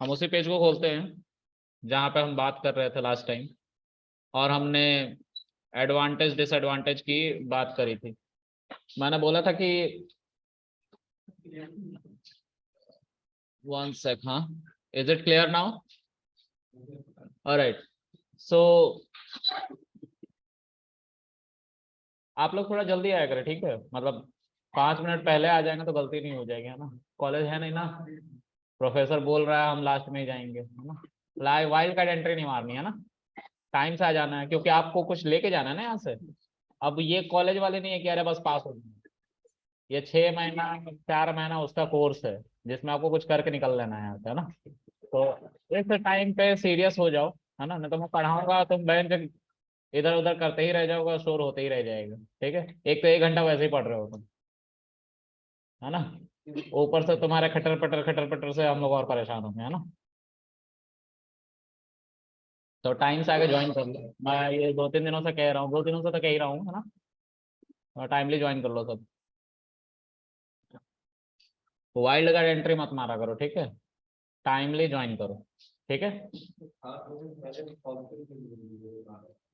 हम उसी पेज को खोलते हैं जहाँ पे हम बात कर रहे थे लास्ट टाइम, और हमने एडवांटेज डिसएडवांटेज की बात करी थी। मैंने बोला था कि 1 sec, हाँ, is it clear now? Alright, so आप लोग थोड़ा जल्दी आया करें, ठीक है? मतलब 5 मिनट पहले आ जाएंगे तो गलती नहीं हो जाएगी, है ना? कॉलेज है नहीं ना, प्रोफेसर बोल रहा है हम लास्ट में ही जाएंगे, है ना? वाइल्ड कार्ड एंट्री नहीं मारनी है ना, टाइम से आ जाना है, क्योंकि आपको कुछ लेके जाना है ना यहाँ से। अब ये कॉलेज वाले नहीं है कि अरे बस पास हो जाए। ये 6 महीना 4 महीना उसका कोर्स है जिसमें आपको कुछ करके निकल लेना है यहाँ से, है ना? तो इस टाइम पे सीरियस हो जाओ, है ना? नहीं तो मैं पढ़ाऊंगा, तुम बहन के इधर उधर करते ही रह जाओगे, शोर होते ही रह जाएगा, ठीक है? एक तो 1 घंटा वैसे ही पढ़ रहे हो तुम, है ना? ऊपर से तुम्हारे खटर पटर से हम लोग और परेशान होंगे, है ना? तो टाइम से आगे ज्वाइन कर लो, मैं ये 2-3 दिनों से कह रहा हूँ, 2 दिनों से तो कह ही रहा हूँ, है ना? टाइमली ज्वाइन कर लो सब। वाइल्ड कार्ड एंट्री मत मारा करो, ठीक है? टाइमली ज्वाइन करो, ठीक है?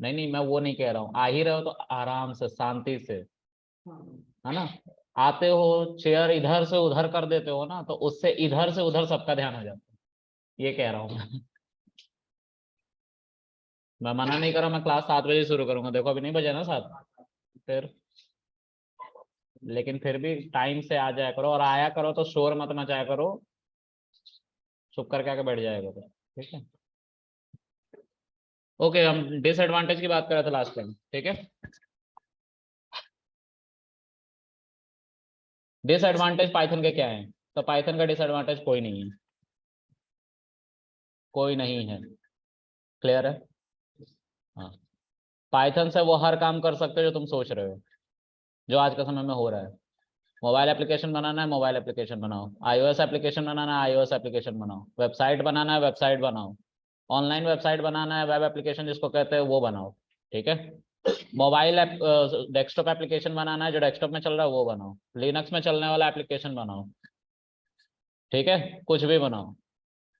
नहीं नहीं, मैं वो नहीं कह रहा हूँ, आ ही रहे हो तो आराम से शांति से, है ना? आते हो, चेयर इधर से उधर कर देते हो ना, तो उससे इधर से उधर सबका ध्यान हो जाता है, ये कह रहा हूँ मैं। मैं मना नहीं कर रहा, मैं क्लास 7 बजे शुरू करूंगा, देखो अभी नहीं बजे ना 7, फिर लेकिन फिर भी टाइम से आ जाया करो, और आया करो तो शोर मत मचाया करो, चुप करके आके बैठ जाया करो, ठीक है? ओके, हम डिसएडवांटेज की बात कर रहे थे लास्ट टाइम, ठीक है? डिसएडवांटेज पाइथन के क्या है? तो पाइथन का डिसएडवांटेज कोई नहीं है, कोई नहीं है, क्लियर है? हाँ, पाइथन से वो हर काम कर सकते हो जो तुम सोच रहे हो, जो आज के समय में हो रहा है। मोबाइल एप्लीकेशन बनाना है, मोबाइल एप्लीकेशन बनाओ। iOS एप्लीकेशन बनाना है, iOS एप्लीकेशन बनाओ। वेबसाइट बनाना है, वेबसाइट बनाओ। ऑनलाइन वेबसाइट बनाना है, वेब एप्लीकेशन जिसको कहते हैं वो बनाओ, ठीक है? मोबाइल ऐप, डेस्कटॉप एप्लीकेशन बनाना है, जो डेस्कटॉप में चल रहा है वो बनाओ। लिनक्स में चलने वाला एप्लीकेशन बनाओ, ठीक है? कुछ भी बनाओ,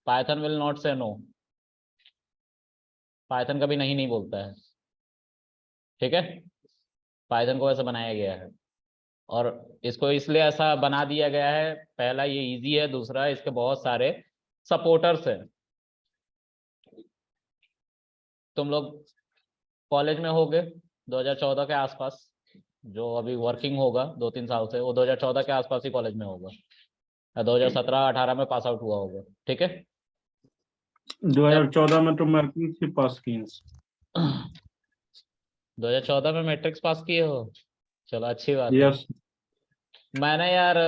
पाइथन विल नॉट से नो। पाइथन कभी नहीं नहीं बोलता है, ठीक है? पाइथन को ऐसा बनाया गया है, और इसको इसलिए ऐसा बना दिया गया है, पहला ये इजी है, दूसरा इसके बहुत सारे सपोर्टर्स है। तुम लोग कॉलेज में होगे 2014 के आसपास, जो अभी वर्किंग होगा 2-3 साल से, वो 2014 के आसपास ही कॉलेज में होगा, या 2017-18 में पास आउट हुआ होगा, ठीक है? 2014 में तो मैट्रिक से पास की। 2014 में मैट्रिक्स पास किए हो? चलो अच्छी बात है। यस। मैंने यार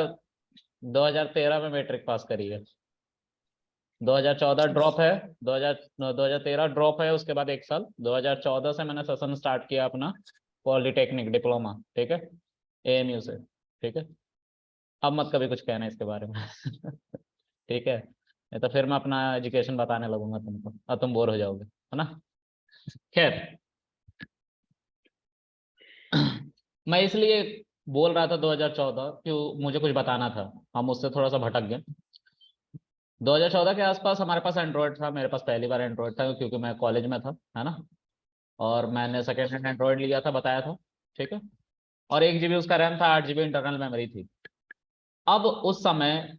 2013 में मैट्रिक पास करी है। 2014 ड्रॉप है, 2013 ड्रॉप है, उसके बाद 1 साल 2014 से मैंने सेशन स्टार्ट किया अपना, पॉलिटेक्निक डिप्लोमा, ठीक है? AMU से, ठीक है? अब मत कभी कुछ कहना इसके बारे में। ठीक है? नहीं तो फिर मैं अपना एजुकेशन बताने लगूंगा तुमको, और तुम बोर हो जाओगे, है ना? खैर, मैं इसलिए बोल रहा था 2014, कि मुझे कुछ बताना था, हम उससे थोड़ा सा भटक गए। 2014 के आसपास हमारे पास एंड्रॉयड था, मेरे पास पहली बार एंड्रॉयड था, क्योंकि मैं कॉलेज में था, है ना? और मैंने सेकेंड हैंड एंड्रॉयड लिया था, बताया था, ठीक है? और 1 GB उसका रैम था, 8 GB इंटरनल मेमोरी थी। अब उस समय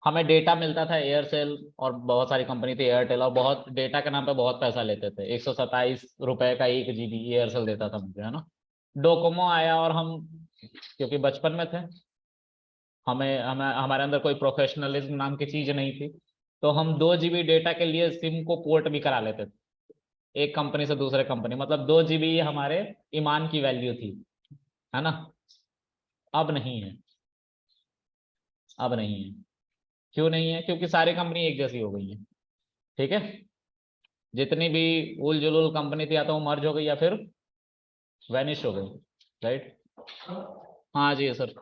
हमें डेटा मिलता था एयरसेल, और बहुत सारी कंपनी थी एयरटेल, और बहुत डेटा के नाम पे बहुत पैसा लेते थे, 127 रुपए का 1 GB एयरसेल देता था मुझे, है ना? डोकोमो आया, और हम क्योंकि बचपन में थे, हमें हमें हमारे अंदर कोई प्रोफेशनलिज्म नाम की चीज नहीं थी, तो हम 2 GB डेटा के लिए सिम को पोर्ट भी करा लेते थे, एक कंपनी से दूसरे कंपनी, मतलब 2 GB हमारे ईमान की वैल्यू थी, है ना? अब नहीं है, अब नहीं है। क्यों नहीं है? क्योंकि सारी कंपनी एक जैसी हो गई है, ठीक है? जितनी भी उल जुलूल कंपनी थी, या तो वो मर्ज हो गई या फिर वैनिश हो गई, राइट? हाँ जी सर।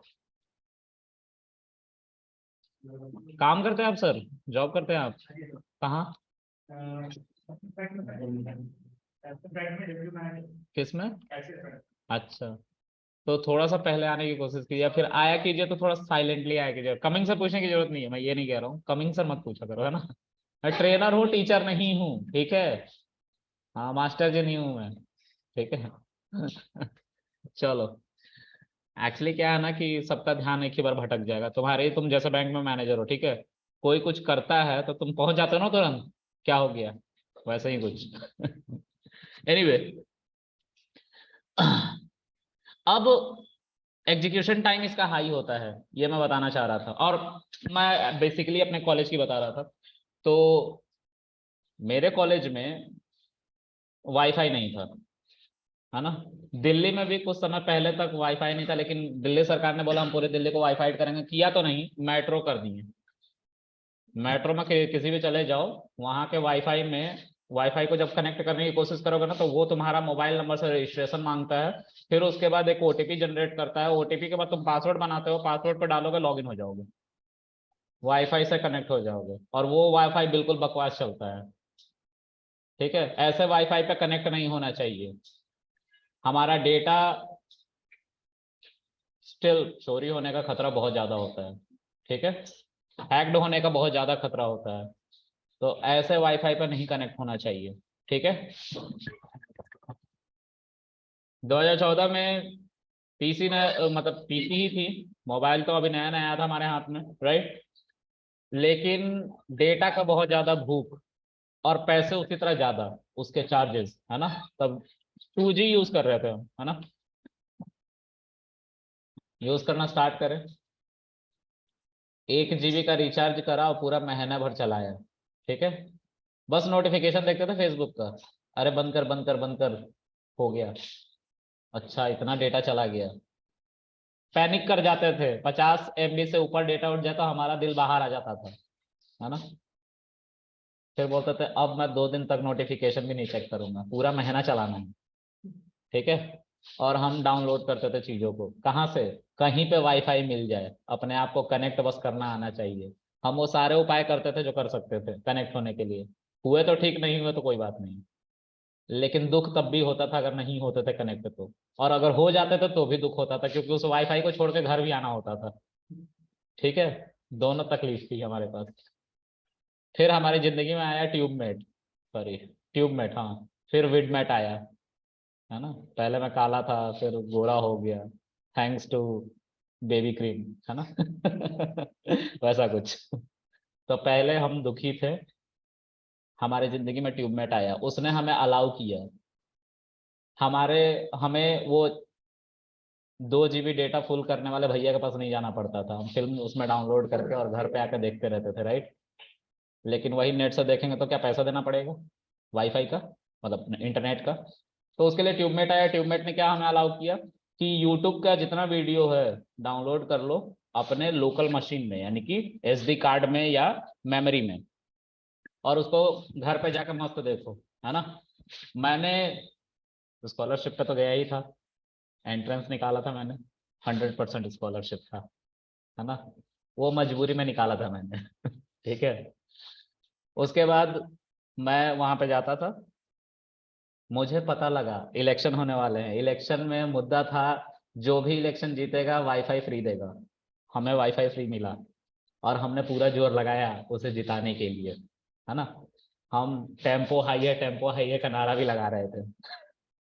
काम करते हैं आप सर? जॉब करते हैं आप? कहाँ? किस में? अच्छा, तो थोड़ा सा पहले आने की कोशिश कीजिए, या फिर आया कीजिए तो थोड़ा साइलेंटली आया कीजिए। कमिंग सर पूछने की जरूरत नहीं है, मैं ये नहीं कह रहा हूँ, कमिंग सर मत पूछा करो, है ना? मैं ट्रेनर हूँ, टीचर नहीं हूँ, ठीक है। हाँ, मास्टर जी नहीं हूँ मैं, ठीक है। चलो, एक्चुअली क्या है ना कि सबका ध्यान एक ही बार भटक जाएगा। तुम जैसे बैंक में मैनेजर हो, ठीक है, कोई कुछ करता है तो तुम पहुंच जाते हो ना तुरंत, क्या हो गया, वैसे ही कुछ। एनीवे, अब एग्जीक्यूशन टाइम इसका हाई होता है, ये मैं बताना चाह रहा था। और मैं बेसिकली अपने कॉलेज की बता रहा था। तो मेरे कॉलेज में वाईफाई नहीं था, है ना। दिल्ली में भी कुछ समय पहले तक वाईफाई नहीं था, लेकिन दिल्ली सरकार ने बोला हम पूरे दिल्ली को वाईफाई करेंगे, किया तो नहीं, मेट्रो कर दिए। मेट्रो में किसी भी चले जाओ, वहां के वाईफाई को जब कनेक्ट करने की कोशिश करोगे ना, तो वो तुम्हारा मोबाइल नंबर से रजिस्ट्रेशन मांगता है। फिर उसके बाद एक ओटीपी जनरेट करता है, ओटीपी के बाद तुम पासवर्ड बनाते हो, पासवर्ड पर डालोगे, लॉगिन हो जाओगे, वाईफाई से कनेक्ट हो जाओगे। और वो वाईफाई बिल्कुल बकवास चलता है, ठीक है। ऐसे वाईफाई पे कनेक्ट नहीं होना चाहिए। हमारा डेटा स्टिल चोरी होने का खतरा बहुत ज्यादा होता है, ठीक है, हैक्ड होने का बहुत ज्यादा खतरा होता है। तो ऐसे वाईफाई पर नहीं कनेक्ट होना चाहिए, ठीक है। 2014 में पीसी ने मतलब पीसी ही थी, मोबाइल तो अभी नया नया आया था हमारे हाथ में, राइट। लेकिन डेटा का बहुत ज्यादा भूख, और पैसे उसी तरह ज्यादा, उसके चार्जेस, है ना। तब 2G यूज कर रहे थे हम, है ना, यूज करना स्टार्ट करें। 1 GB का रिचार्ज करा और पूरा महीना भर चलाया, ठीक है। बस नोटिफिकेशन देखते थे फेसबुक का, अरे बंद कर बंद कर बंद कर, हो गया, अच्छा इतना डेटा चला गया। पैनिक कर जाते थे, 50 MB से ऊपर डेटा उठ जाता, हमारा दिल बाहर आ जाता था, है ना। फिर बोलते थे अब मैं 2 दिन तक नोटिफिकेशन भी नहीं चेक करूंगा, पूरा महीना चलाना है, ठीक है। और हम डाउनलोड करते थे चीजों को, कहाँ से, कहीं पे वाईफाई मिल जाए, अपने आप को कनेक्ट बस करना आना चाहिए। हम वो सारे उपाय करते थे जो कर सकते थे कनेक्ट होने के लिए। हुए तो ठीक, नहीं हुए तो कोई बात नहीं, लेकिन दुख तब भी होता था अगर नहीं होते थे कनेक्ट तो। और अगर हो जाते थे तो भी दुख होता था, क्योंकि उस वाईफाई को छोड़ के घर भी आना होता था, ठीक है। दोनों तकलीफ थी हमारे पास। फिर हमारी जिंदगी में आया ट्यूबमेट, सॉरी, ट्यूबमेट, हाँ। फिर विडमेट आया, है ना। पहले मैं काला था, फिर गोरा हो गया, थैंक्स टू बेबी क्रीम, है ना। वैसा कुछ। तो पहले हम दुखी थे, हमारे जिंदगी में ट्यूबमेट आया, उसने हमें अलाउ किया। हमारे हमें वो 2 GB डेटा फुल करने वाले भैया के पास नहीं जाना पड़ता था, हम फिल्म उसमें डाउनलोड करके और घर पे आकर देखते रहते थे, राइट। लेकिन वही नेट से देखेंगे तो क्या पैसा देना पड़ेगा, वाईफाई का, मतलब इंटरनेट का। तो उसके लिए ट्यूबमेट आया। ट्यूबमेट ने क्या हमें अलाउ किया कि यूट्यूब का जितना वीडियो है डाउनलोड कर लो अपने लोकल मशीन में, यानी कि SD कार्ड में या मेमोरी में, और उसको घर पे जाकर मस्त देखो, है ना। मैंने स्कॉलरशिप पे तो गया ही था, एंट्रेंस निकाला था मैंने, 100% स्कॉलरशिप था, है ना। वो मजबूरी में निकाला था मैंने। ठीक है। उसके बाद मैं वहां पे जाता था, मुझे पता लगा इलेक्शन होने वाले हैं, इलेक्शन में मुद्दा था जो भी इलेक्शन जीतेगा वाईफाई फ्री देगा। हमें वाईफाई फ्री मिला, और हमने पूरा जोर लगाया उसे जिताने के लिए, है ना। हम टेम्पो हाई है का नारा भी लगा रहे थे,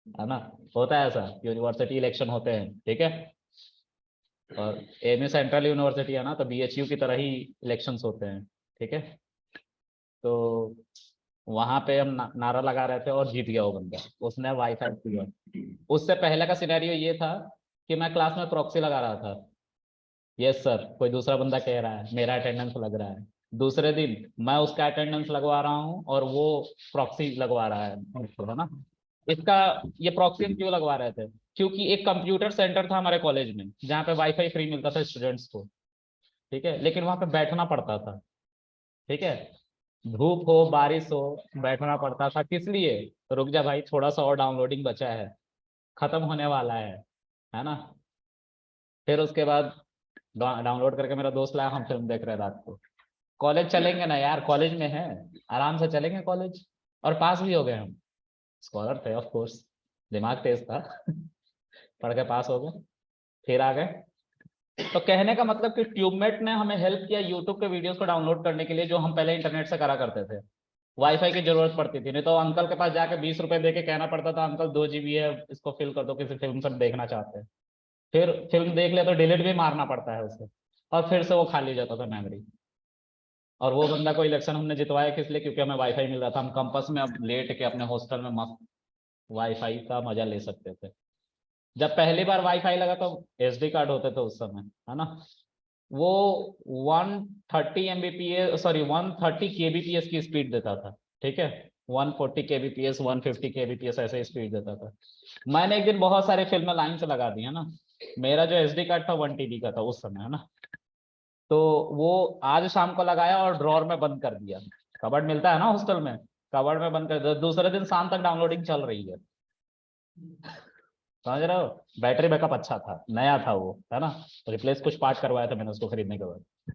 है ना। होता है ऐसा, यूनिवर्सिटी इलेक्शन होते हैं, ठीक है। और एमयू सेंट्रल यूनिवर्सिटी है ना, तो BHU की तरह ही इलेक्शंस होते हैं, ठीक है। तो वहां पे हम नारा लगा रहे थे और जीत गया वो बंदा, उसने वाईफाई दिया। उससे पहले का सिनेरियो ये था कि मैं क्लास में प्रॉक्सी लगा रहा था, यस सर, कोई दूसरा बंदा कह रहा है मेरा अटेंडेंस लग रहा है, दूसरे दिन मैं उसका अटेंडेंस लगवा रहा हूँ और वो प्रॉक्सी लगवा रहा है ना। इसका ये प्रॉक्सी हम क्यों लगवा रहे थे, क्योंकि एक कंप्यूटर सेंटर था हमारे कॉलेज में जहाँ पे वाईफाई फ्री मिलता था स्टूडेंट्स को, ठीक है, लेकिन वहां पे बैठना पड़ता था, ठीक है। धूप हो बारिश हो बैठना पड़ता था, किस लिए, रुक जा भाई थोड़ा सा और डाउनलोडिंग बचा है, खत्म होने वाला है ना। फिर उसके बाद डाउनलोड करके मेरा दोस्त लाया, हम फिल्म देख रहे रात को। कॉलेज चलेंगे ना यार, कॉलेज में है, आराम से चलेंगे कॉलेज, और पास भी हो गए हम, स्कॉलर थे ऑफ कोर्स, दिमाग तेज था। पढ़ के पास हो गए, फिर आ गए। तो कहने का मतलब कि ट्यूबमेट ने हमें हेल्प किया यूट्यूब के वीडियोस को डाउनलोड करने के लिए, जो हम पहले इंटरनेट से करा करते थे। वाईफाई की जरूरत पड़ती थी, नहीं तो अंकल के पास जाके 20 रुपए दे के कहना पड़ता था, अंकल 2 GB है, इसको फिल कर दो, किसी फिल्म सब देखना चाहते हैं। फिर फिल्म देख ले तो डिलीट भी मारना पड़ता है उसे, और फिर से वो खाली जाता था मेमोरी। और वो बंदा को इलेक्शन हमने जितवाया किस लिए? क्योंकि हमें वाईफाई मिल रहा था, हम कैंपस में अब लेट के अपने हॉस्टल में मस्त वाईफाई का मजा ले सकते थे। जब पहली बार वाईफाई लगा तो SD कार्ड होते थे उस समय, है ना। वो 130 Mbps, सॉरी 130 kbps की स्पीड देता था, ठीक है। 140 kbps, 150 kbps ऐसे स्पीड देता था। मैंने एक दिन बहुत सारी फिल्में लाइन से लगा दी है ना। मेरा जो SD कार्ड था 1 TB का था उस समय, है ना। तो वो आज शाम को लगाया और ड्रॉर में बंद कर दिया। कबर्ड मिलता है ना हॉस्टल में, कबर्ड में बंद कर दिया। दूसरे दिन शाम तक डाउनलोडिंग चल रही है, समझ रहे हो। बैटरी बैकअप अच्छा था, नया था वो, है ना। रिप्लेस कुछ पार्ट करवाया था मैंने उसको खरीदने के बाद।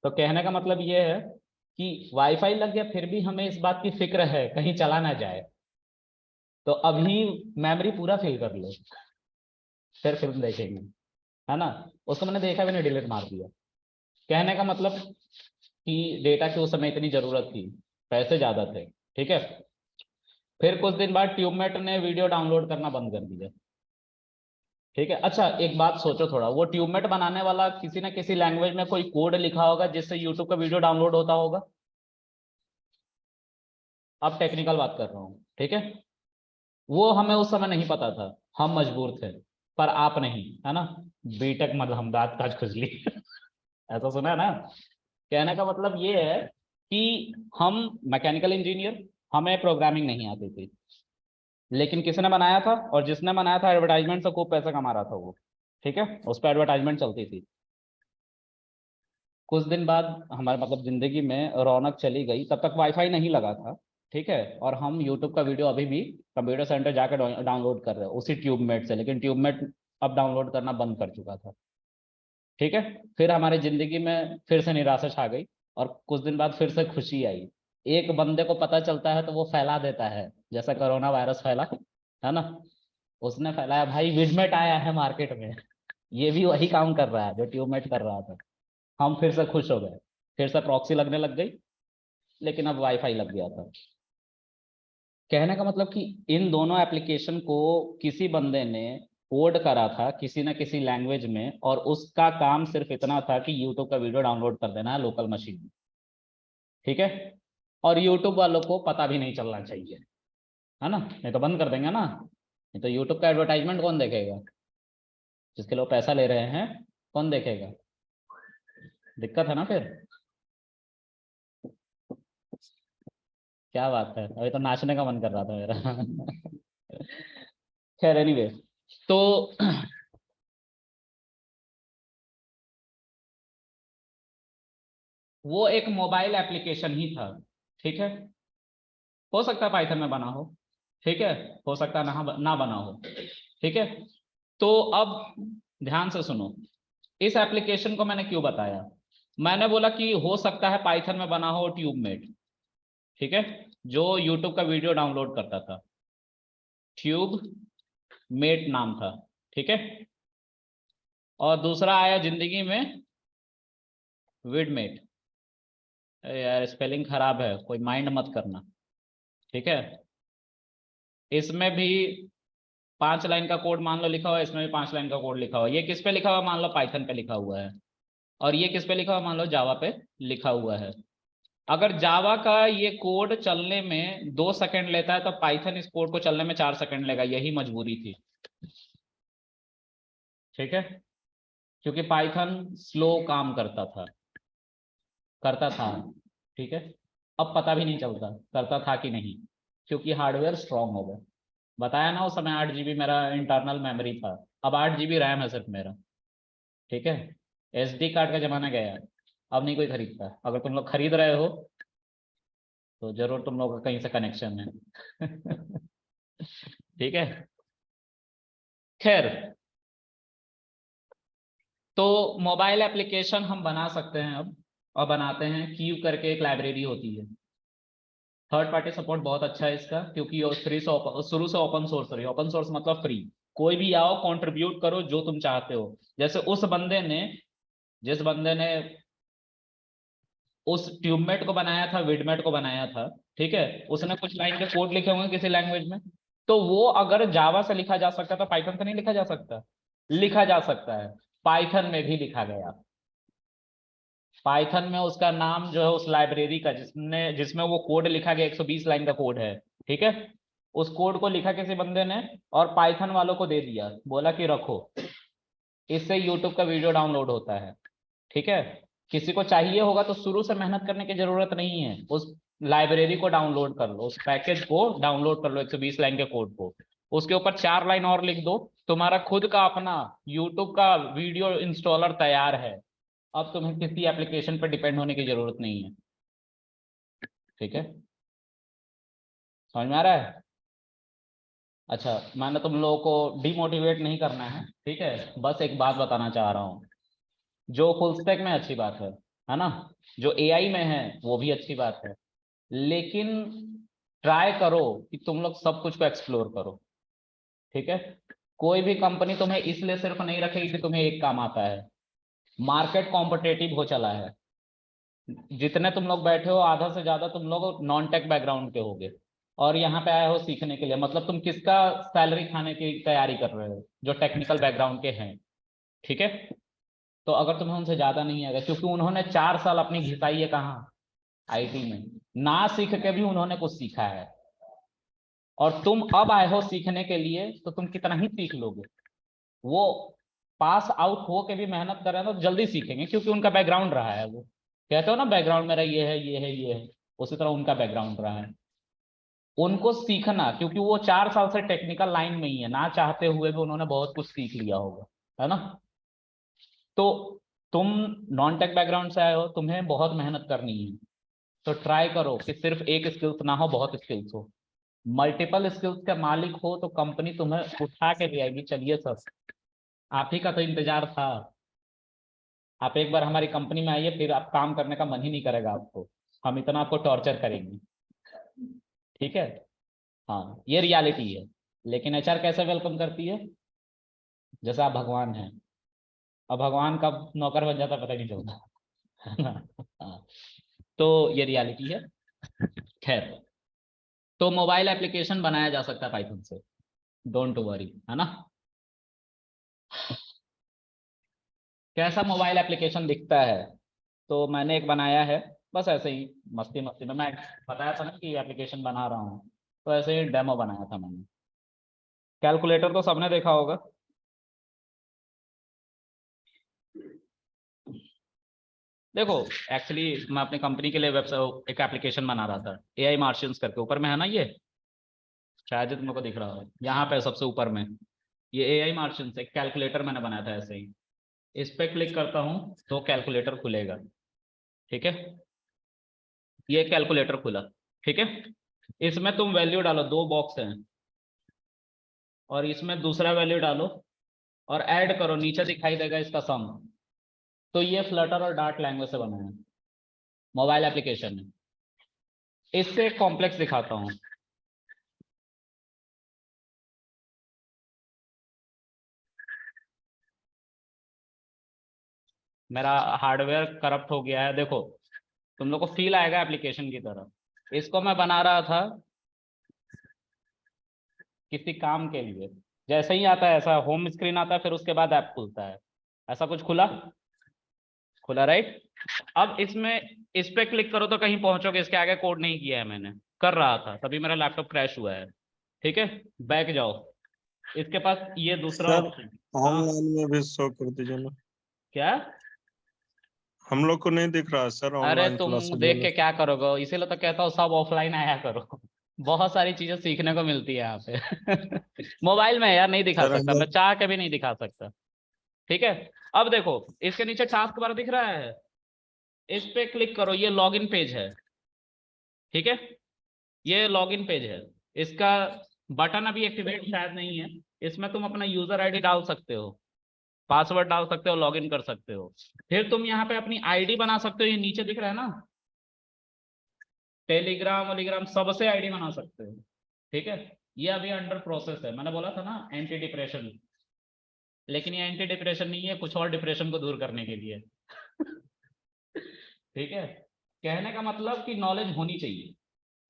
तो कहने का मतलब ये है कि वाईफाई लग गया, फिर भी हमें इस बात की फिक्र है कहीं चला ना जाए। तो अभी मेमोरी पूरा फिल कर लो, फिर फिल्म देखेंगे, है ना। उसको मैंने देखा भी नहीं, डिलीट मार दिया। कहने का मतलब कि डेटा की उस समय इतनी जरूरत थी, पैसे ज्यादा थे, ठीक है। फिर कुछ दिन बाद ट्यूबमेट ने वीडियो डाउनलोड करना बंद कर दिया, ठीक है। अच्छा एक बात सोचो थोड़ा, वो ट्यूबमेट बनाने वाला किसी ना किसी लैंग्वेज में कोई कोड लिखा होगा जिससे यूट्यूब का वीडियो डाउनलोड होता होगा। अब टेक्निकल बात कर रहा हूँ, ठीक है। वो हमें उस समय नहीं पता था, हम मजबूर थे, पर आप नहीं, है ना। बीटेक मतलब हम दांत काज खुजली ऐसा सुना है ना। कहने का मतलब ये है कि हम मैकेनिकल इंजीनियर, हमें प्रोग्रामिंग नहीं आती थी, लेकिन किसने बनाया था, और जिसने बनाया था एडवर्टाइजमेंट से खूब पैसा कमा रहा था वो, ठीक है। उस पर एडवर्टाइजमेंट चलती थी। कुछ दिन बाद हमारे मतलब जिंदगी में रौनक चली गई, तब तक वाईफाई नहीं लगा था, ठीक है। और हम यूट्यूब का वीडियो अभी भी कंप्यूटर सेंटर जाकर डाउनलोड कर रहे हैं उसी ट्यूबमेट से, लेकिन ट्यूबमेट अब डाउनलोड करना बंद कर चुका था, ठीक है। फिर हमारी जिंदगी में फिर से निराशा छा गई, और कुछ दिन बाद फिर से खुशी आई। एक बंदे को पता चलता है तो वो फैला देता है, जैसा कोरोना वायरस फैला, है ना। उसने फैलाया, भाई विडमेट आया है मार्केट में। ये भी वही काम कर रहा है जो ट्यूबमेट कर रहा था। हम फिर से खुश हो गए, फिर से प्रॉक्सी लगने लग गई, लेकिन अब वाईफाई लग गया था। कहने का मतलब कि इन दोनों एप्लीकेशन को किसी बंदे ने कोड करा था किसी ना किसी लैंग्वेज में, और उसका काम सिर्फ इतना था कि यूट्यूब का वीडियो डाउनलोड कर देना है लोकल मशीन में, ठीक है। और यूट्यूब वालों को पता भी नहीं चलना चाहिए, है ना, नहीं तो बंद कर देंगे ना। नहीं तो यूट्यूब का एडवर्टाइजमेंट कौन देखेगा? जिसके लोग पैसा ले रहे हैं, कौन देखेगा? दिक्कत है ना फिर। क्या बात है, अभी तो नाचने का मन कर रहा था मेरा खैर एनीवे, तो वो एक मोबाइल एप्लीकेशन ही था, ठीक है। हो सकता है पाइथन में बना हो, ठीक है। हो सकता है ना बना हो, ठीक है। तो अब ध्यान से सुनो, इस एप्लीकेशन को मैंने क्यों बताया। मैंने बोला कि हो सकता है पाइथन में बना हो ट्यूबमेट, ठीक है, जो यूट्यूब का वीडियो डाउनलोड करता था। ट्यूब मेट नाम था, ठीक है। और दूसरा आया जिंदगी में विडमेट। यार स्पेलिंग खराब है, कोई माइंड मत करना, ठीक है। इसमें भी 5 लाइन का कोड मान लो लिखा हुआ है, इसमें भी 5 लाइन का कोड लिखा हुआ है। ये किस पे लिखा हुआ मान लो पाइथन पे लिखा हुआ है, और ये किस पे लिखा हुआ मान लो जावा पे लिखा हुआ है। अगर जावा का ये कोड चलने में 2 सेकंड लेता है तो पाइथन इस कोड को चलने में 4 सेकंड लेगा, यही मजबूरी थी, ठीक है। क्योंकि पाइथन स्लो काम करता था, ठीक है। अब पता भी नहीं चलता करता था कि नहीं, क्योंकि हार्डवेयर स्ट्रांग हो गया। बताया ना उस समय 8 GB मेरा इंटरनल मेमोरी था, अब 8 GB रैम है सिर्फ मेरा, ठीक है। SD कार्ड का जमाना गया है, अब नहीं कोई खरीदता। अगर तुम लोग खरीद रहे हो तो जरूर तुम लोग का कहीं से कनेक्शन है ठीक है। खैर, तो मोबाइल एप्लीकेशन हम बना सकते हैं अब, और बनाते हैं। क्यू करके एक लाइब्रेरी होती है, थर्ड पार्टी सपोर्ट बहुत अच्छा है इसका, क्योंकि ये फ्री से शुरू से ओपन सोर्स रही। ओपन सोर्स मतलब फ्री, कोई भी आओ कंट्रीब्यूट करो जो तुम चाहते हो। जैसे उस बंदे ने, जिस बंदे ने उस ट्यूबमेट को बनाया था, विडमेट को बनाया था, ठीक है, उसने कुछ लाइन के कोड लिखे होंगे किसी लैंग्वेज में, तो वो अगर जावा से लिखा जा सकता तो पाइथन से नहीं लिखा जा सकता? लिखा जा सकता है, पाइथन में भी लिखा गया। पाइथन में उसका नाम जो है उस लाइब्रेरी का जिसमें वो कोड लिखा गया, 120 लाइन का कोड है, ठीक है, उस कोड को लिखा किसी बंदे ने और पाइथन वालों को दे दिया, बोला कि रखो, इससे यूट्यूब का वीडियो डाउनलोड होता है, ठीक है। किसी को चाहिए होगा तो शुरू से मेहनत करने की जरूरत नहीं है, उस लाइब्रेरी को डाउनलोड कर लो, उस पैकेज को डाउनलोड कर लो, 120 लाइन के कोड को, उसके ऊपर 4 लाइन और लिख दो, तुम्हारा खुद का अपना यूट्यूब का वीडियो इंस्टॉलर तैयार है। अब तुम्हें किसी एप्लीकेशन पर डिपेंड होने की जरूरत नहीं है, ठीक है, समझ में आ रहा है? अच्छा, मैंने तुम लोगों को डिमोटिवेट नहीं करना है, ठीक है, बस एक बात बताना चाह रहा हूँ, जो फुल स्टैक में अच्छी बात है ना, जो एआई में है वो भी अच्छी बात है, लेकिन ट्राई करो कि तुम लोग सब कुछ को एक्सप्लोर करो, ठीक है। कोई भी कंपनी तुम्हें इसलिए सिर्फ नहीं रखेगी कि तुम्हें एक काम आता है, मार्केट कॉम्पिटेटिव हो चला है, जितने तुम लोग बैठे हो आधा से ज्यादा तुम लोग नॉन टेक बैकग्राउंड के होगे और यहाँ पे आए हो सीखने के लिए, मतलब तुम किसका सैलरी खाने की तैयारी कर रहे हो? जो टेक्निकल बैकग्राउंड के हैं, ठीक है। तो अगर तुम्हें उनसे ज्यादा नहीं आएगा, क्योंकि उन्होंने 4 साल अपनी घिसाई है कहाँ, आईटी में, ना सीख के भी उन्होंने कुछ सीखा है, और तुम अब आए हो सीखने के लिए तो तुम कितना ही सीख लोगे। वो पास आउट हो के भी मेहनत कर रहे हैं तो जल्दी सीखेंगे, क्योंकि उनका बैकग्राउंड रहा है, वो कहते हो ना बैकग्राउंड मेरा ये है ये है ये है, उसी तरह उनका बैकग्राउंड रहा है। उनको सीखना, क्योंकि वो 4 साल से टेक्निकल लाइन में ही है, ना चाहते हुए भी उन्होंने बहुत कुछ सीख लिया होगा, है ना। तो तुम नॉन टेक बैकग्राउंड से आए हो, तुम्हें बहुत मेहनत करनी है, तो ट्राई करो कि सिर्फ एक स्किल्स ना हो, बहुत स्किल्स हो, मल्टीपल स्किल्स के मालिक हो, तो कंपनी तुम्हें उठा के ले आएगी, चलिए सर, आप ही का तो इंतजार था, आप एक बार हमारी कंपनी में आइए, फिर आप काम करने का मन ही नहीं करेगा आपको, हम इतना आपको टॉर्चर करेंगे, ठीक है। हाँ, ये रियलिटी है, लेकिन एचआर कैसे वेलकम करती है? जैसे आप भगवान हैं, अब भगवान कब नौकर बन जाता पता नहीं चलता, है ना। हाँ, तो ये रियलिटी है। खैर, तो मोबाइल एप्लीकेशन बनाया जा सकता है पाइथन से, डोंट वरी, है ना। कैसा मोबाइल एप्लीकेशन दिखता है? तो मैंने एक बनाया है, बस ऐसे ही मस्ती मस्ती में, मैं बताया था ना कि एप्लीकेशन बना रहा हूँ, तो ऐसे ही डेमो बनाया था मैंने। कैलकुलेटर तो सबने देखा होगा, देखो, एक्चुअली मैं अपनी कंपनी के लिए वेबसाइट एक एप्लीकेशन बना रहा था, एआई मार्शियंस करके, ऊपर में है ना ये, शायद तुम लोग को दिख रहा हो, यहाँ पे सबसे ऊपर में ये एआई मार्शियंस, एक कैलकुलेटर मैंने बनाया था ऐसे ही, इस पे क्लिक करता हूँ तो कैलकुलेटर खुलेगा, ठीक है, ये कैलकुलेटर खुला, ठीक है। इसमें तुम वैल्यू डालो, 2 बॉक्स हैं, और इसमें दूसरा वैल्यू डालो और ऐड करो, नीचे दिखाई देगा इसका सम। तो ये फ्लटर और डार्ट लैंग्वेज से बना है, मोबाइल एप्लीकेशन है। इससे एक कॉम्प्लेक्स दिखाता हूँ, मेरा हार्डवेयर करप्ट हो गया है, देखो, तुम लोग को फील आएगा एप्लीकेशन की तरह। इसको मैं बना रहा था किसी काम के लिए, जैसे ही आता है ऐसा होम स्क्रीन आता है, फिर उसके बाद ऐप खुलता है, ऐसा कुछ खुला, खुला राइट। अब इसमें इस पे क्लिक करो तो कहीं पहुंचोगे, इसके आगे कोड नहीं किया है मैंने, कर रहा था तभी मेरा लैपटॉप क्रैश हुआ है, ठीक है। बैक जाओ, इसके पास ये दूसरा सर ऑप्शन, हाँ, ऑनलाइन में भी शो कर दीजिए ना, क्या? हम लोग को नहीं दिख रहा है सर अरे ऑनलाइन तुम क्लासेज देख वाला। के क्या करोगे, इसीलिए तो कहता हूँ सब ऑफलाइन आया करो, बहुत सारी चीजें सीखने को मिलती है यहाँ पे। मोबाइल में यार नहीं दिखा सर हम सकता, मैं लोग चाह के भी नहीं दिखा सकता, ठीक है। अब देखो, इसके नीचे टास्क बार दिख रहा है, इस पे क्लिक करो, ये लॉगिन पेज है, ठीक है, ये लॉगिन पेज है, इसका बटन अभी एक्टिवेट शायद नहीं है, इसमें तुम अपना यूजर आईडी डाल सकते हो, पासवर्ड डाल सकते हो, लॉगिन कर सकते हो, फिर तुम यहाँ पे अपनी आईडी बना सकते हो, ये नीचे दिख रहा है ना, टेलीग्राम वलीग्राम सबसे आईडी बना सकते हो, ठीक है। ये अभी अंडर प्रोसेस है। मैंने बोला था ना एंटी डिप्रेशन, लेकिन ये एंटी डिप्रेशन नहीं है, कुछ और डिप्रेशन को दूर करने के लिए। ठीक है, कहने का मतलब कि नॉलेज होनी चाहिए।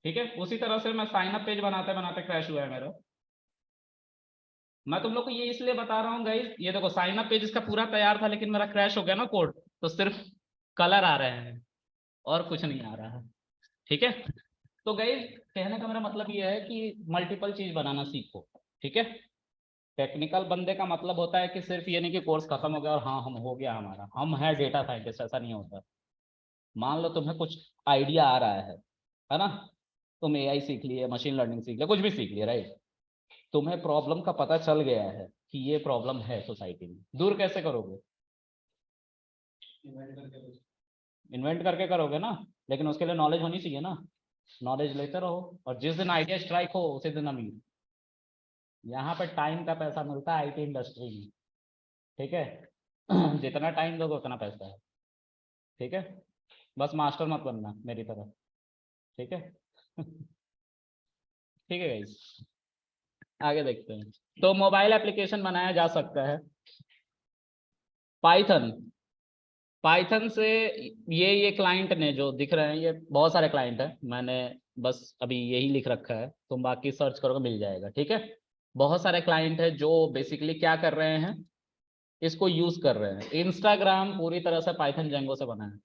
ठीक है, उसी तरह से मैं साइन अप पेज बनाते बनाते क्रैश हुआ है मेरा। मैं तुम लोग को ये इसलिए बता रहा हूँ गाइस, ये देखो साइन अप पेज इसका पूरा तैयार था, लेकिन मेरा क्रैश हो गया ना कोड, तो सिर्फ कलर आ रहे हैं और कुछ नहीं आ रहा है। ठीक है, तो गाइस कहने का मेरा मतलब ये है कि मल्टीपल चीज बनाना सीखो। ठीक है, टेक्निकल बंदे का मतलब होता है कि सिर्फ ये नहीं कि कोर्स खत्म हो गया और हाँ हम हो गया हमारा, हम है डेटा साइंटिस्ट, ऐसा नहीं होता। मान लो तुम्हें कुछ आइडिया आ रहा है ना, तुम एआई सीख लिए, मशीन लर्निंग सीख लिया, कुछ भी सीख लिया, राइट। तुम्हें प्रॉब्लम का पता चल गया है कि ये प्रॉब्लम है सोसाइटी में, दूर कैसे करोगे? इन्वेंट करके करोगे ना, लेकिन उसके लिए नॉलेज होनी चाहिए ना। नॉलेज लेते रहो, और जिस दिन आइडिया स्ट्राइक हो उसी दिन अमीर। यहाँ पे टाइम का पैसा मिलता है आईटी इंडस्ट्री में। ठीक है, जितना टाइम दोगे उतना पैसा है। ठीक है, बस मास्टर मत बनना मेरी तरह। ठीक है। ठीक है गाइस, आगे देखते हैं। तो मोबाइल एप्लीकेशन बनाया जा सकता है पाइथन। पाइथन से ये क्लाइंट ने जो दिख रहे हैं, ये बहुत सारे क्लाइंट हैं, मैंने बस अभी यही लिख रखा है, तुम बाकी सर्च करोगे मिल जाएगा। ठीक है, बहुत सारे क्लाइंट हैं जो बेसिकली क्या कर रहे हैं, इसको यूज कर रहे हैं। इंस्टाग्राम पूरी तरह से पाइथन जेंगो से बना है।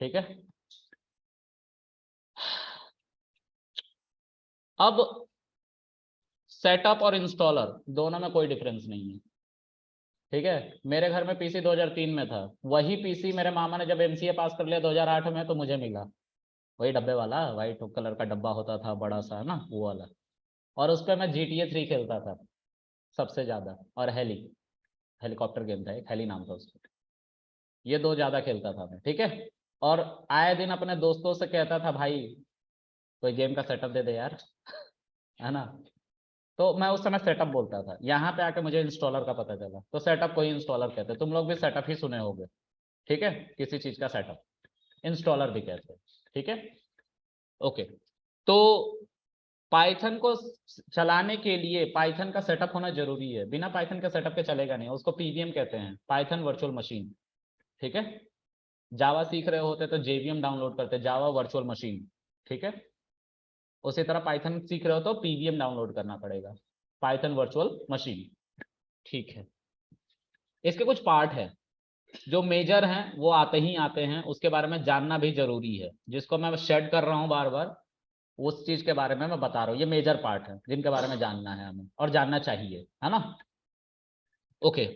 ठीक है, अब सेटअप और इंस्टॉलर दोनों में कोई डिफरेंस नहीं है। ठीक है, मेरे घर में पीसी 2003 में था, वही पीसी मेरे मामा ने जब एमसीए पास कर लिया 2008 में तो मुझे मिला, वही डब्बे वाला वाइट कलर का डब्बा होता था बड़ा सा ना, वो वाला। और उस पर मैं GTA 3 खेलता था सबसे ज्यादा, और हेलीकॉप्टर गेम था एक, हेली नाम था उसका। ये दो ज्यादा खेलता था मैं। ठीक है, और आए दिन अपने दोस्तों से कहता था भाई कोई गेम का सेटअप दे दे यार, है ना। तो मैं उस समय सेटअप बोलता था, यहाँ पे आके मुझे इंस्टॉलर का पता चला। तो सेटअप को ही इंस्टॉलर कहते हैं, तुम लोग भी सेटअप ही सुने होंगे। ठीक है, किसी चीज का सेटअप इंस्टॉलर भी कहते हैं। ठीक है, ओके। तो पाइथन को चलाने के लिए पाइथन का सेटअप होना जरूरी है, बिना पाइथन के सेटअप के चलेगा नहीं। उसको पीवीएम कहते हैं, पाइथन वर्चुअल मशीन। ठीक है, जावा सीख रहे होते तो जेवीएम डाउनलोड करते, जावा वर्चुअल मशीन। ठीक है, उसी तरह पाइथन सीख रहे हो तो पीवीएम डाउनलोड करना पड़ेगा, पाइथन वर्चुअल मशीन। ठीक है, इसके कुछ पार्ट है जो मेजर हैं, वो आते ही आते हैं, उसके बारे में जानना भी जरूरी है, जिसको मैं शेड कर रहा हूँ बार बार। उस चीज के बारे में मैं बता रहा हूँ, ये मेजर पार्ट है जिनके बारे में जानना है हमें और जानना चाहिए, है ना। ओके,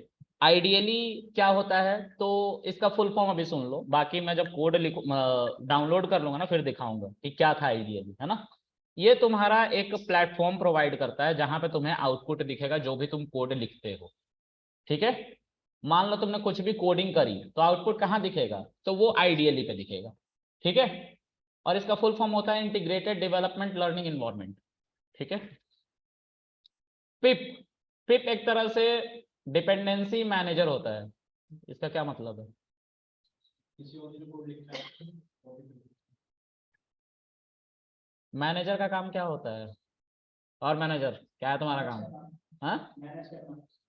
आइडियली क्या होता है, तो इसका फुल फॉर्म अभी सुन लो, बाकी मैं जब कोड लिखू डाउनलोड कर लूंगा ना फिर दिखाऊंगा कि क्या था आइडियली, है ना। ये तुम्हारा एक प्लेटफॉर्म प्रोवाइड करता है जहां पे तुम्हें आउटपुट दिखेगा जो भी तुम कोड लिखते हो। ठीक है, मान लो तुमने कुछ भी कोडिंग करी तो आउटपुट कहाँ दिखेगा, तो वो आइडियली पे दिखेगा। ठीक है, और इसका फुल फॉर्म होता है इंटीग्रेटेड डेवलपमेंट लर्निंग एनवायरनमेंट। ठीक है, पिप। पिप एक तरह से डिपेंडेंसी मैनेजर होता है। इसका क्या मतलब है? मैनेजर का काम क्या होता है? और मैनेजर क्या है तुम्हारा काम? हाँ,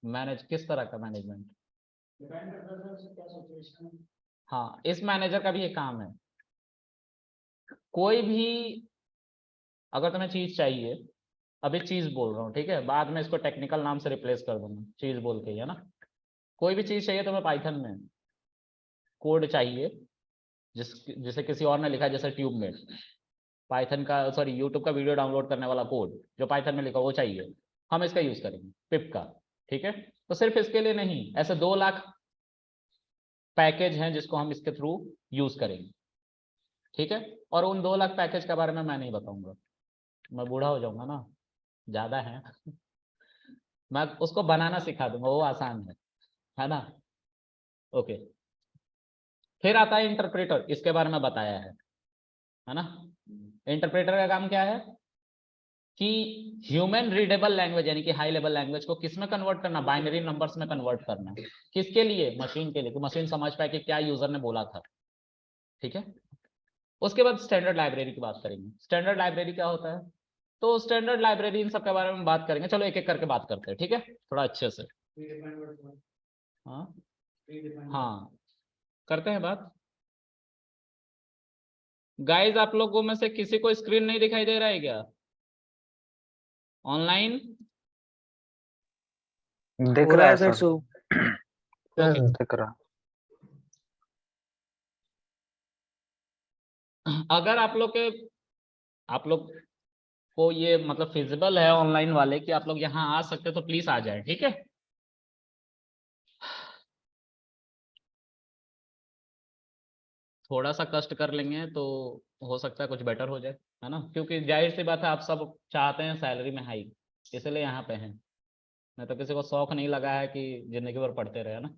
मैनेज किस तरह का मैनेजमेंट? हाँ, इस मैनेजर का भी एक काम है, कोई भी अगर तुम्हें चीज चाहिए, अभी चीज बोल रहा हूँ, ठीक है, बाद में इसको टेक्निकल नाम से रिप्लेस कर दूंगा चीज बोल के, है ना। कोई भी चीज चाहिए तुम्हें पाइथन में, कोड चाहिए, जिसे किसी और ने लिखा है, जैसे ट्यूब में पाइथन का, सॉरी यूट्यूब का वीडियो डाउनलोड करने वाला कोड जो पाइथन में लिखा वो चाहिए, हम इसका यूज करेंगे, पिप का। ठीक है, तो सिर्फ इसके लिए नहीं, ऐसे 2 लाख पैकेज हैं जिसको हम इसके थ्रू यूज करेंगे। ठीक है, और उन 2 लाख पैकेज के बारे में मैं नहीं बताऊंगा, मैं बूढ़ा हो जाऊंगा ना, ज्यादा है। मैं उसको बनाना सिखा दूंगा, वो आसान है ना। ओके, फिर आता है इंटरप्रेटर, इसके बारे में बताया है ना। इंटरप्रेटर का काम क्या है कि ह्यूमन रीडेबल लैंग्वेज यानी कि हाई लेवल लैंग्वेज को किस में कन्वर्ट करना, बाइनरी नंबर्स में कन्वर्ट करना। किसके लिए? मशीन के लिए, तो मशीन समझ पाए कि क्या यूजर ने बोला था। ठीक है, उसके बाद स्टैंडर्ड लाइब्रेरी की बात करेंगे। स्टैंडर्ड लाइब्रेरी क्या होता है? तो स्टैंडर्ड लाइब्रेरी इन सब के बारे में बात करेंगे। चलो एक एक करके बात करते हैं, ठीक है, थोड़ा अच्छे से। हाँ हाँ, करते हैं बात। गाइस, आप लोगों में से किसी को स्क्रीन नहीं दिखाई दे रहा है क्या ऑनलाइन? दिख रहा है सर। ओके, दिख रहा। अगर आप लोग को ये मतलब फिजिबल है ऑनलाइन वाले कि आप लोग यहाँ आ सकते तो प्लीज आ जाए, ठीक है। थोड़ा सा कष्ट कर लेंगे तो हो सकता है कुछ बेटर हो जाए, है ना, क्योंकि जाहिर सी बात है आप सब चाहते हैं सैलरी में हाइक, इसलिए यहाँ पे हैं। नहीं तो किसी को शौक नहीं लगा है कि जिंदगी भर पढ़ते रहे, ना।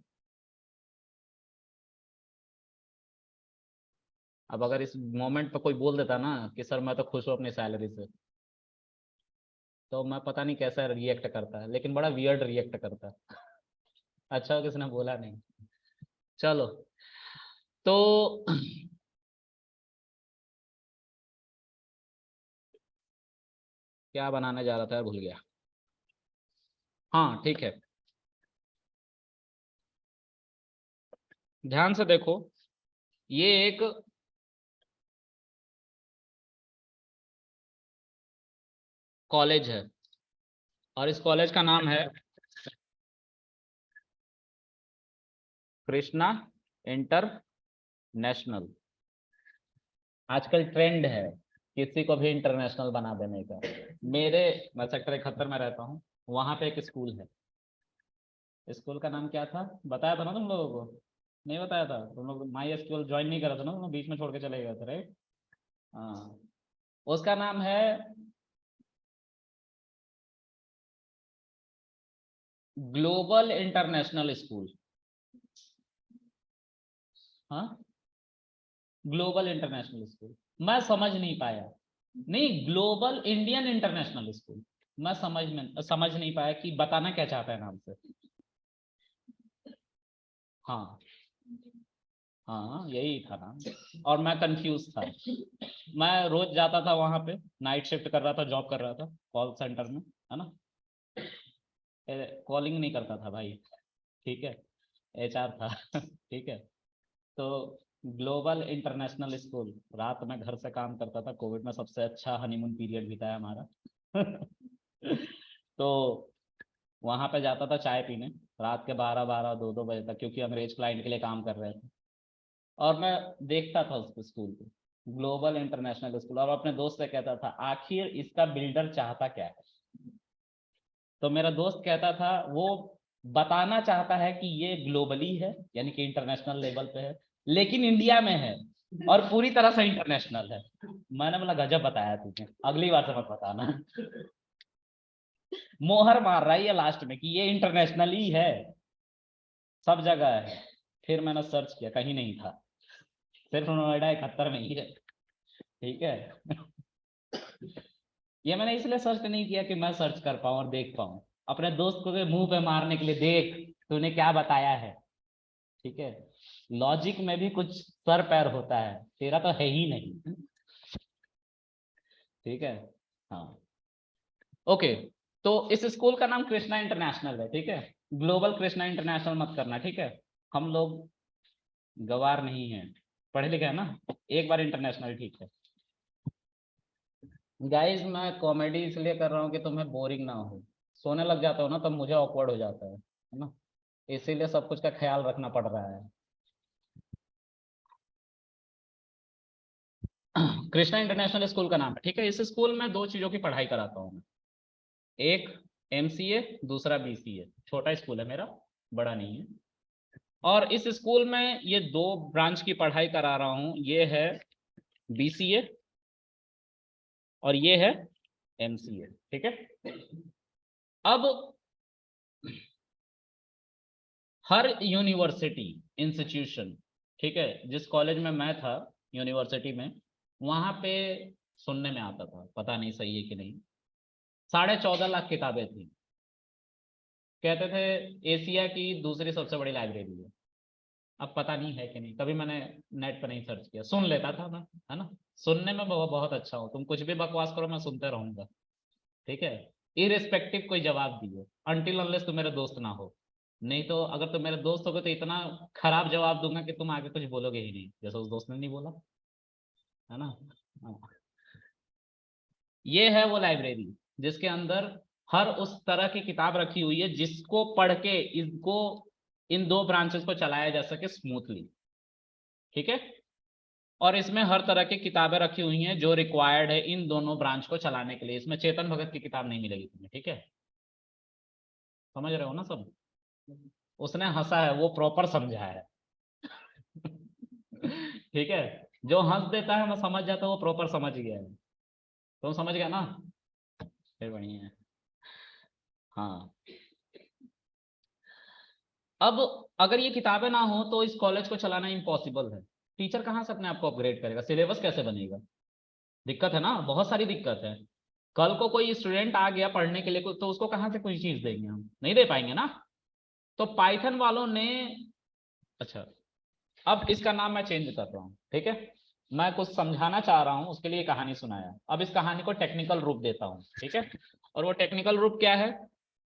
अब अगर इस मोमेंट पे कोई बोल देता ना कि सर मैं तो खुश हूँ अपनी सैलरी से, तो मैं पता नहीं कैसा रिएक्ट करता है, लेकिन बड़ा वियर्ड रिएक्ट करता है। अच्छा किसी ने बोला नहीं। चलो, तो क्या बनाने जा रहा था यार, भूल गया। हाँ ठीक है, ध्यान से देखो, ये एक कॉलेज है और इस कॉलेज का नाम है कृष्णा इंटरनेशनल। आजकल ट्रेंड है किसी को भी इंटरनेशनल बना देने का। मैं सेक्टर 71 में रहता हूँ, वहां पे एक स्कूल है। स्कूल का नाम क्या था, बताया था ना तुम लोगों को? नहीं बताया था? तुम लोग माई स्कूल ज्वाइन नहीं करा था ना, तुम लोग बीच में छोड़ के चले गए थे, राइट? हाँ, उसका नाम है ग्लोबल इंटरनेशनल स्कूल। हाँ, ग्लोबल इंटरनेशनल स्कूल। मैं समझ नहीं पाया, नहीं, ग्लोबल इंडियन इंटरनेशनल स्कूल। मैं समझ नहीं पाया कि बताना क्या चाहता है नाम से। हाँ हाँ, यही था नाम, और मैं कंफ्यूज था। मैं रोज जाता था वहां पे, नाइट शिफ्ट कर रहा था, जॉब कर रहा था कॉल सेंटर में, है ना। कॉलिंग नहीं करता था भाई, ठीक है, एचआर था। ठीक है, तो ग्लोबल इंटरनेशनल स्कूल, रात में घर से काम करता था। कोविड में सबसे अच्छा हनीमून पीरियड बीता है हमारा। तो वहां पे जाता था चाय पीने, रात के 12-12, 2-2 बजे तक, क्योंकि अंग्रेज क्लाइंट के लिए काम कर रहे थे। और मैं देखता था उस स्कूल को, ग्लोबल इंटरनेशनल स्कूल, और अपने दोस्त से कहता था आखिर इसका बिल्डर चाहता क्या है। तो मेरा दोस्त कहता था वो बताना चाहता है कि ये ग्लोबली है, यानी कि इंटरनेशनल लेवल पे है, लेकिन इंडिया में है और पूरी तरह से इंटरनेशनल है। मैंने बोला गजब बताया तुझे, अगली बार से मत बताना। मोहर मार रहा है ये लास्ट में कि ये इंटरनेशनल ही है, सब जगह है। फिर मैंने सर्च किया, कहीं नहीं था, सिर्फ नोएडा 71 में ही है, ठीक है। ये मैंने इसलिए सर्च नहीं किया कि मैं सर्च कर पाऊं और देख पाऊं, अपने दोस्त को मुंह पे मारने के लिए, देख तूने क्या बताया है, ठीक है। लॉजिक में भी कुछ सर पैर होता है, तेरा तो है ही नहीं, ठीक है। हाँ, ओके, तो इस स्कूल का नाम कृष्णा इंटरनेशनल है, ठीक है। ग्लोबल कृष्णा इंटरनेशनल मत करना, ठीक है। हम लोग गवार नहीं है, पढ़े लिखे है ना, एक बार इंटरनेशनल, ठीक है। गाइस, मैं कॉमेडी इसलिए कर रहा हूँ कि तुम्हें बोरिंग ना हो। सोने लग जाता हो ना तब मुझे ऑकवर्ड हो जाता है ना, इसीलिए सब कुछ का ख्याल रखना पड़ रहा है। कृष्णा इंटरनेशनल स्कूल का नाम है, ठीक है। इस स्कूल में दो चीजों की पढ़ाई कराता हूँ मैं, एक एमसीए, दूसरा बीसीए। छोटा स्कूल है मेरा, बड़ा नहीं है। और इस स्कूल में ये दो ब्रांच की पढ़ाई करा रहा हूँ, ये है बीसीए और ये है एमसीए, ठीक है। अब हर यूनिवर्सिटी इंस्टीट्यूशन, ठीक है, जिस कॉलेज में मैं था यूनिवर्सिटी में, वहां पे सुनने में आता था, पता नहीं सही है कि नहीं, 14.5 लाख किताबें थी। कहते थे एशिया की दूसरी सबसे बड़ी लाइब्रेरी है। अब पता नहीं है कि नहीं, कभी मैंने नेट पर नहीं सर्च किया, सुन लेता था मैं, है ना। सुनने में बहुत बहुत अच्छा हूँ, तुम कुछ भी बकवास करो मैं सुनते रहूंगा। ठीक है, इरेस्पेक्टिव कोई जवाब दियो, अनटिल अनलेस तुम मेरे दोस्त ना हो। नहीं तो अगर तुम मेरे दोस्त होगे तो इतना खराब जवाब दूंगा कि तुम आगे कुछ बोलोगे ही नहीं, जैसा उस दोस्त ने नहीं बोला, है ना। हाँ। ये है वो लाइब्रेरी जिसके अंदर हर उस तरह की किताब रखी हुई है जिसको पढ़ के इसको, इन दो ब्रांचेस को चलाया जा सके स्मूथली। ठीक है, और इसमें हर तरह की किताबें रखी हुई हैं जो रिक्वायर्ड है इन दोनों ब्रांच को चलाने के लिए। इसमें चेतन भगत की किताब नहीं मिलेगी तुम्हें, ठीक है, समझ रहे हो ना सब। उसने हंसा है, वो प्रॉपर समझा है। ठीक है, जो हंस देता है मैं समझ जाता हूँ वो प्रॉपर समझ गया है। तुम समझ गया ना, फिर बढ़िया है। हाँ, अब अगर ये किताबें ना हो तो इस कॉलेज को चलाना इम्पॉसिबल है। टीचर कहाँ से अपने आप को अपग्रेड करेगा, सिलेबस कैसे बनेगा, दिक्कत है ना, बहुत सारी दिक्कत है। कल को कोई स्टूडेंट आ गया पढ़ने के लिए तो उसको कहाँ से कोई चीज देंगे, हम नहीं दे पाएंगे ना। तो पाइथन वालों ने, अच्छा, अब इसका नाम मैं चेंज कर रहा हूँ, ठीक है, मैं कुछ समझाना चाह रहा हूँ उसके लिए कहानी सुनाया, अब इस कहानी को टेक्निकल रूप देता हूँ, ठीक है। और वो टेक्निकल रूप क्या है,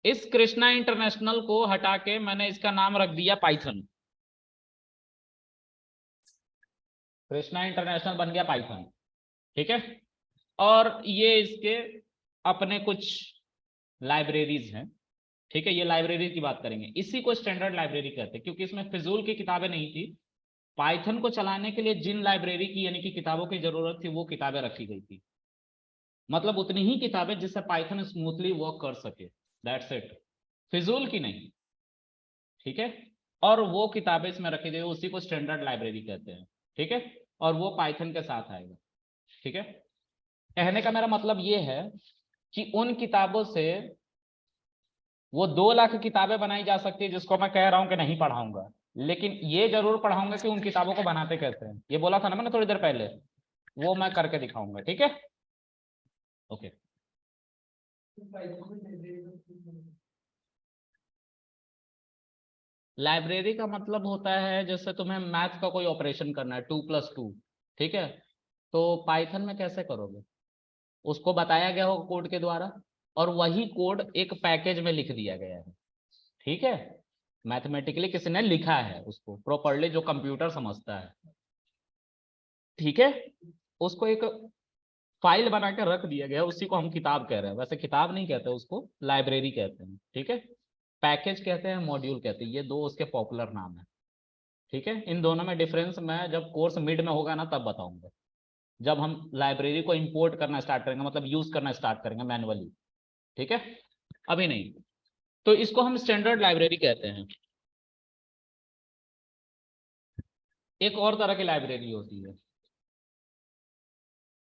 इस कृष्णा इंटरनेशनल को हटा के मैंने इसका नाम रख दिया पाइथन। कृष्णा इंटरनेशनल बन गया पाइथन, ठीक है। और ये इसके अपने कुछ लाइब्रेरीज हैं, ठीक है, ये लाइब्रेरी की बात करेंगे, इसी को स्टैंडर्ड लाइब्रेरी कहते हैं क्योंकि इसमें फिजूल की किताबें नहीं थी। पाइथन को चलाने के लिए जिन लाइब्रेरी की यानी कि किताबों की जरूरत थी वो किताबें रखी गई थी, मतलब उतनी ही किताबें जिससे पाइथन स्मूथली वर्क कर सके, दैट्स इट, फिजूल की नहीं, ठीक है। और वो किताबें इसमें रखी गई उसी को स्टैंडर्ड लाइब्रेरी कहते हैं, ठीक है। और वो पाइथन के साथ आएगा, ठीक है। कहने का मेरा मतलब ये है कि उन किताबों से वो 2 लाख किताबें बनाई जा सकती है जिसको मैं कह रहा हूं कि नहीं पढ़ाऊंगा, लेकिन ये जरूर पढ़ाऊंगा कि उन किताबों को बनाते कैसे हैं, ये बोला था ना मैंने थोड़ी देर पहले, वो मैं करके दिखाऊंगा, ठीक है, ओके। लाइब्रेरी का मतलब होता है जैसे तुम्हें मैथ का कोई ऑपरेशन करना है 2+2, ठीक है, तो पाइथन में कैसे करोगे, उसको बताया गया होगा कोड के द्वारा, और वही कोड एक पैकेज में लिख दिया गया है, ठीक है। मैथमेटिकली किसी ने लिखा है उसको प्रॉपरली, जो कंप्यूटर समझता है, ठीक है। उसको एक फाइल बना के रख दिया गया, उसी को हम किताब कह रहे हैं, वैसे किताब नहीं कहते उसको, लाइब्रेरी कहते हैं, ठीक है। पैकेज कहते हैं, मॉड्यूल कहते हैं, ये दो उसके पॉपुलर नाम है, ठीक है। इन दोनों में डिफरेंस मैं जब कोर्स मिड में होगा ना तब बताऊंगा, जब हम लाइब्रेरी को इंपोर्ट करना स्टार्ट करेंगे, मतलब यूज करना स्टार्ट करेंगे मैनुअली, ठीक है, अभी नहीं। तो इसको हम स्टैंडर्ड लाइब्रेरी कहते हैं। एक और तरह की लाइब्रेरी होती है,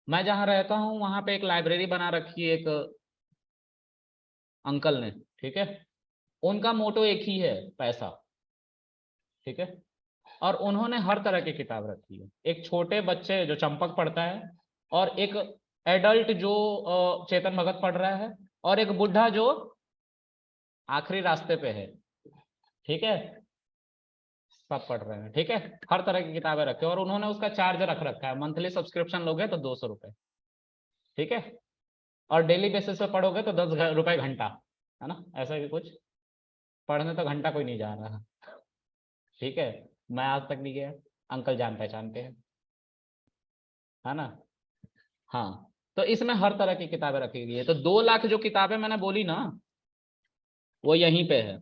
मैं जहां रहता हूं वहां पे एक लाइब्रेरी बना रखी है एक अंकल ने, ठीक है। उनका मोटो एक ही है, पैसा, ठीक है। और उन्होंने हर तरह की किताब रखी है, एक छोटे बच्चे जो चंपक पढ़ता है, और एक एडल्ट जो चेतन भगत पढ़ रहा है, और एक बुढ़ा जो आखिरी रास्ते पे है, ठीक है, सब पढ़ रहे हैं, ठीक है। हर तरह की किताबें रखे और उन्होंने उसका चार्ज रख रखा है, मंथली सब्सक्रिप्शन लोगे तो 200 रुपये, ठीक है। और डेली बेसिस पे पढ़ोगे तो 10 रुपये घंटा, है ना, ऐसा ही कुछ। पढ़ने तो घंटा कोई नहीं जा रहा, ठीक है, मैं आज तक नहीं गया, अंकल जान पहचान के हैं, है ना। हाँ, तो इसमें हर तरह की किताबें रखी गई है, तो 2 लाख जो किताबें मैंने बोली ना वो यहीं पे है,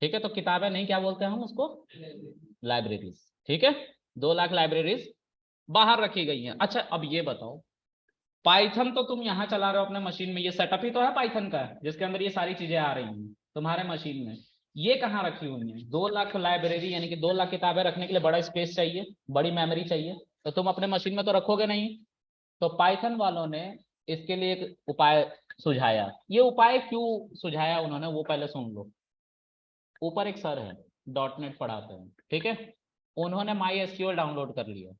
ठीक है। तो किताबें नहीं, क्या बोलते हैं हम उसको, लाइब्रेरीज, ठीक है। 2 लाख लाइब्रेरीज बाहर रखी गई हैं। अच्छा अब ये बताओ, पाइथन तो तुम यहाँ चला रहे हो अपने मशीन में, ये सेटअप ही तो है पाइथन का जिसके अंदर ये सारी चीजें आ रही हैं तुम्हारे मशीन में, ये कहाँ रखी हुई है। 2 लाख लाइब्रेरी यानी कि 2 लाख किताबें रखने के लिए बड़ा स्पेस चाहिए, बड़ी मेमोरी चाहिए, तो तुम अपने मशीन में तो रखोगे नहीं। तो पाइथन वालों ने इसके लिए एक उपाय सुझाया, ये उपाय क्यों सुझाया उन्होंने वो पहले सुन लो। ऊपर एक सर है, .NET पढ़ाते हैं, ठीक है, उन्होंने MySQL डाउनलोड कर लिया,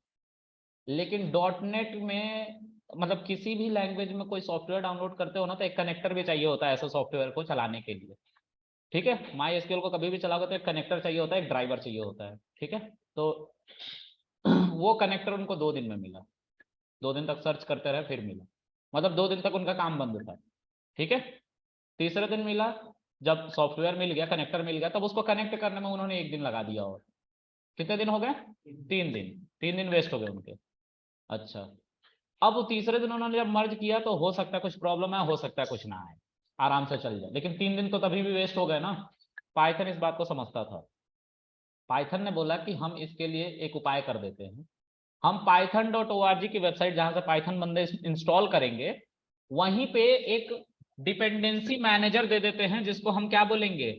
लेकिन .NET में मतलब किसी भी लैंग्वेज में कोई सॉफ्टवेयर डाउनलोड करते हो ना तो एक कनेक्टर भी चाहिए होता है ऐसे सॉफ्टवेयर को चलाने के लिए, ठीक है। MySQL को कभी भी चलाओगे तो एक कनेक्टर चाहिए होता है, एक ड्राइवर चाहिए होता है, ठीक है। तो वो कनेक्टर उनको 2 दिन में मिला, 2 दिन तक सर्च करते रहे फिर मिला, मतलब 2 दिन तक उनका काम बंद था, ठीक है। तीसरे दिन मिला, जब सॉफ्टवेयर मिल गया, कनेक्टर मिल गया, तब उसको कनेक्ट करने में उन्होंने 1 दिन लगा दिया। और कितने दिन हो गए? 3 दिन वेस्ट हो गए उनके। अच्छा, अब वो तीसरे दिन उन्होंने जब मर्ज किया तो हो सकता है कुछ प्रॉब्लम है, हो सकता है कुछ ना आए, आराम से चल जाए, लेकिन 3 दिन तो तभी भी वेस्ट हो गए ना। पाइथन इस बात को समझता था। पाइथन ने बोला कि हम इसके लिए एक उपाय कर देते हैं, हम python.org की वेबसाइट जहां से पाइथन बंदे इंस्टॉल करेंगे, वहीं पे एक डिपेंडेंसी मैनेजर दे देते हैं, जिसको हम क्या बोलेंगे,